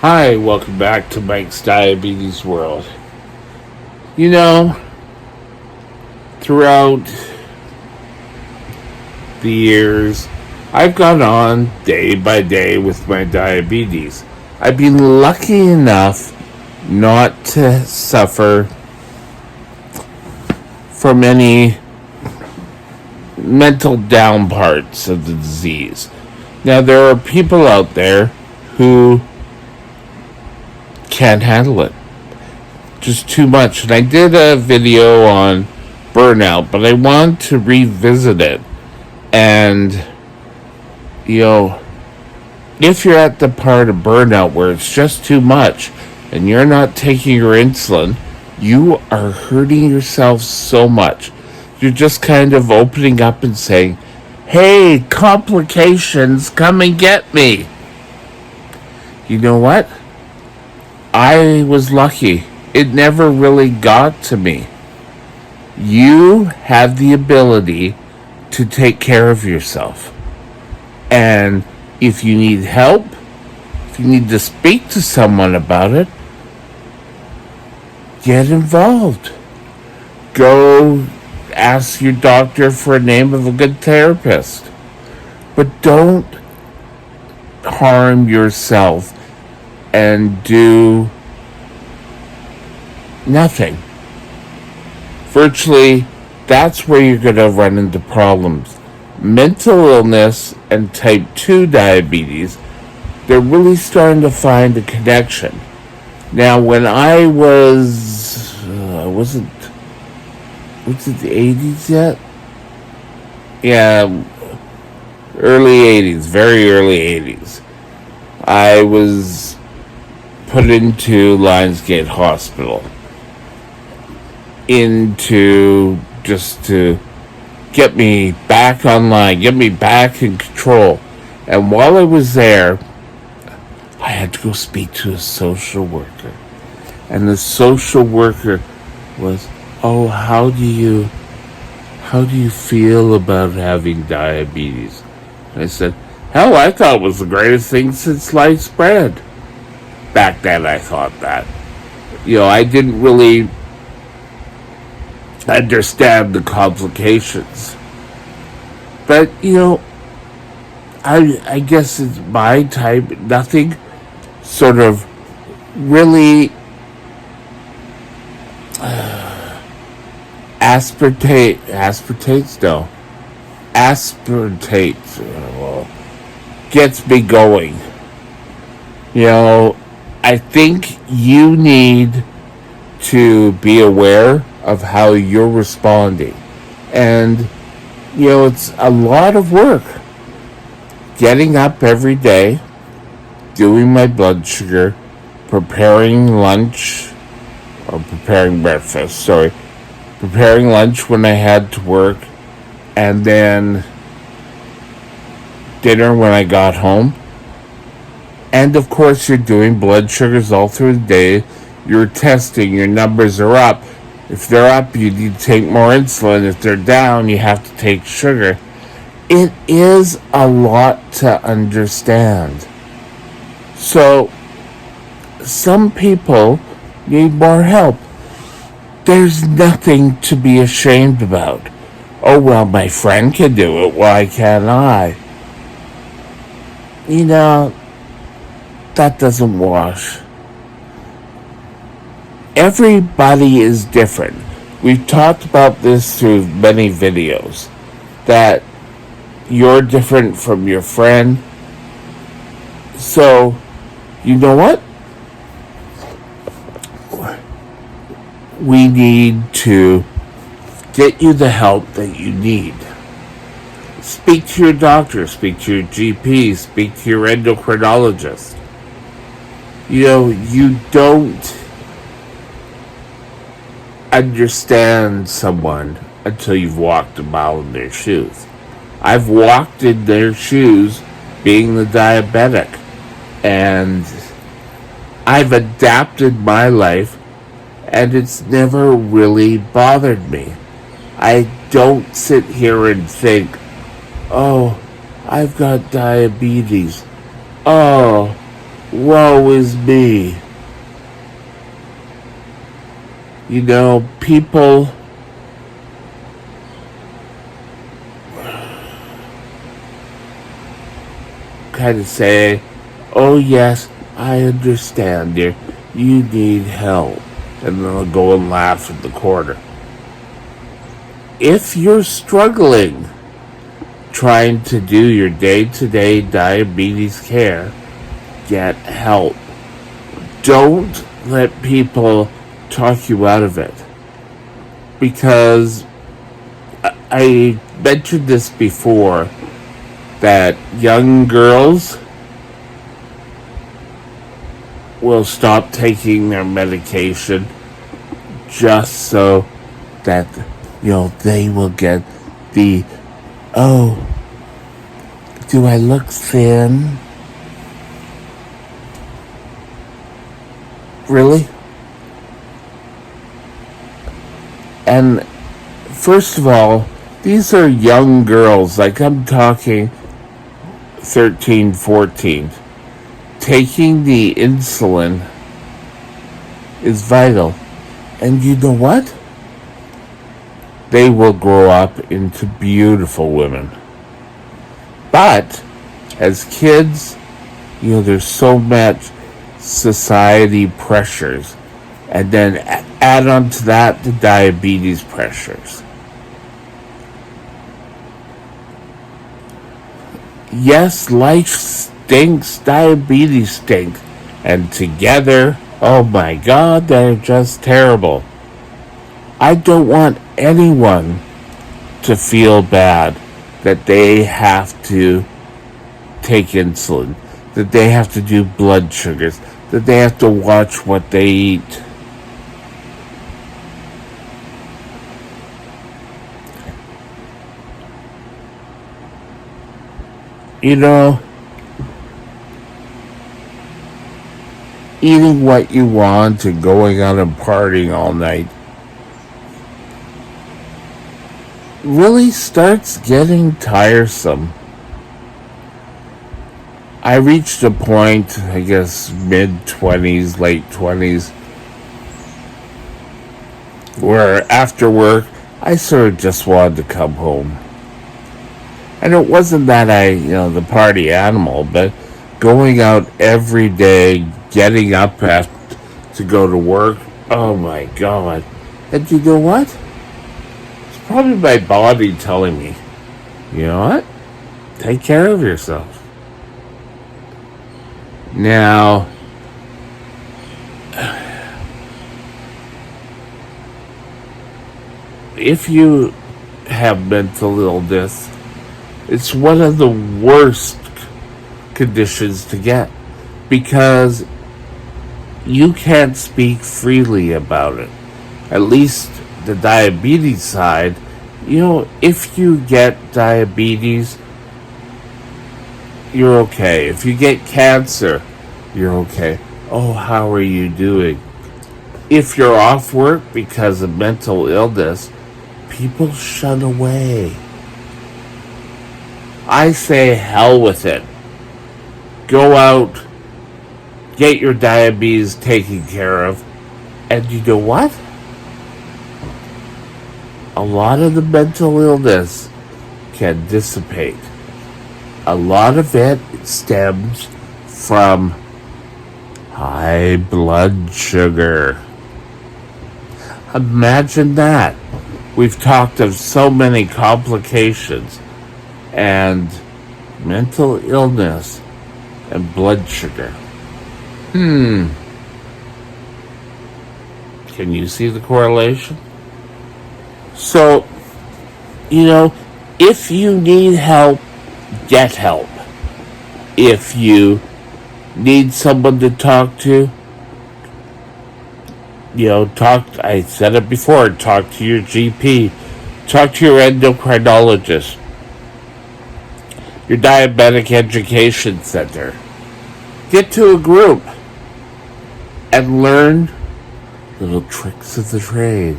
Hi, welcome back to Mike's Diabetes World. You know, throughout the years, I've gone on day by day with my diabetes. I've been lucky enough not to suffer from any mental down parts of the disease. Now, there are people out there who can't handle it. Just too much. And I did a video on burnout, but I want to revisit it. And, if you're at the part of burnout where it's just too much and you're not taking your insulin, you are hurting yourself so much. You're just kind of opening up and saying, hey, complications, come and get me. You know what? I was lucky. It never really got to me. You have the ability to take care of yourself. And if you need help, if you need to speak to someone about it, get involved. Go ask your doctor for a name of a good therapist. But don't harm yourself and do nothing. Virtually, that's where you're going to run into problems. Mental illness and type 2 diabetes, they're really starting to find a connection. Now, when I was it the 80s yet? Yeah, early 80s, very early 80s. I was put into Lionsgate Hospital just to get me back online, get me back in control. And while I was there, I had to go speak to a social worker. And the social worker was, oh, how do you feel about having diabetes? And I said, hell, I thought it was the greatest thing since sliced bread. Back then I thought that. I didn't really understand the complications. But, I guess it's my type. Nothing sort of really aspartate gets me going. I think you need to be aware of how you're responding. And, it's a lot of work. Getting up every day, doing my blood sugar, preparing breakfast, preparing lunch when I had to work, and then dinner when I got home. And of course, you're doing blood sugars all through the day. You're testing, your numbers are up. If they're up, you need to take more insulin. If they're down, you have to take sugar. It is a lot to understand. So, some people need more help. There's nothing to be ashamed about. Oh, well, my friend can do it. Why can't I? You know, that doesn't wash. Everybody is different. We've talked about this through many videos, that you're different from your friend. So, you know what? We need to get you the help that you need. Speak to your doctor, speak to your GP, speak to your endocrinologist. You know, you don't understand someone until you've walked a mile in their shoes. I've walked in their shoes being the diabetic, and I've adapted my life, and it's never really bothered me. I don't sit here and think, oh, I've got diabetes. Oh, woe is me. You know, people kind of say, oh yes, I understand, dear. You need help. And then they'll go and laugh in the corner. If you're struggling trying to do your day-to-day diabetes care, get help. Don't let people talk you out of it. Because I mentioned this before, that young girls will stop taking their medication just so that, you know, they will get the, oh, do I look thin? Really? And first of all, these are young girls, like I'm talking 13, 14. Taking the insulin is vital. And you know what? They will grow up into beautiful women. But as kids, you know, there's so much society pressures. And then add on to that the diabetes pressures. Yes, life stinks, diabetes stinks. And together, oh my God, they're just terrible. I don't want anyone to feel bad that they have to take insulin, that they have to do blood sugars, that they have to watch what they eat. You know, eating what you want and going out and partying all night really starts getting tiresome. I reached a point, I guess, mid-20s, late 20s, where after work, I sort of just wanted to come home. And it wasn't that I, you know, the party animal, but going out every day, getting up to go to work, oh my God. And you know what? It's probably my body telling me, you know what? Take care of yourself. Now, if you have mental illness, it's one of the worst conditions to get because you can't speak freely about it. At least the diabetes side, you know, if you get diabetes, you're okay. If you get cancer, you're okay. Oh, how are you doing? If you're off work because of mental illness, people shun away. I say hell with it. Go out, get your diabetes taken care of, and you know what? A lot of the mental illness can dissipate. A lot of it stems from high blood sugar. Imagine that. We've talked of so many complications, and mental illness and blood sugar. Can you see the correlation? So, if you need help, get help. If you need someone to talk to, I said it before, talk to your GP, talk to your endocrinologist, your diabetic education center. Get to a group and learn little tricks of the trade.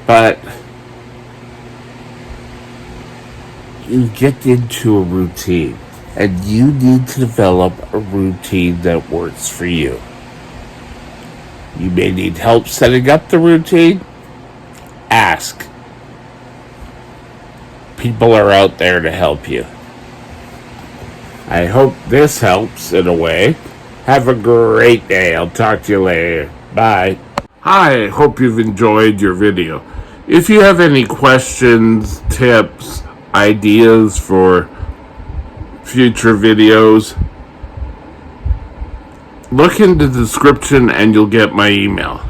But you get into a routine, and you need to develop a routine that works for you. You may need help setting up the routine. Ask. People are out there to help you. I hope this helps in a way. Have a great day. I'll talk to you later. Bye. Hi, hope you've enjoyed your video. If you have any questions, tips, ideas for future videos, look in the description and you'll get my email.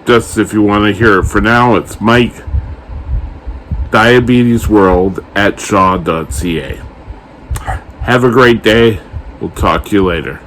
Just if you want to hear it. For now, it's Mike, diabetesworld@shaw.ca. Have a great day. We'll talk to you later.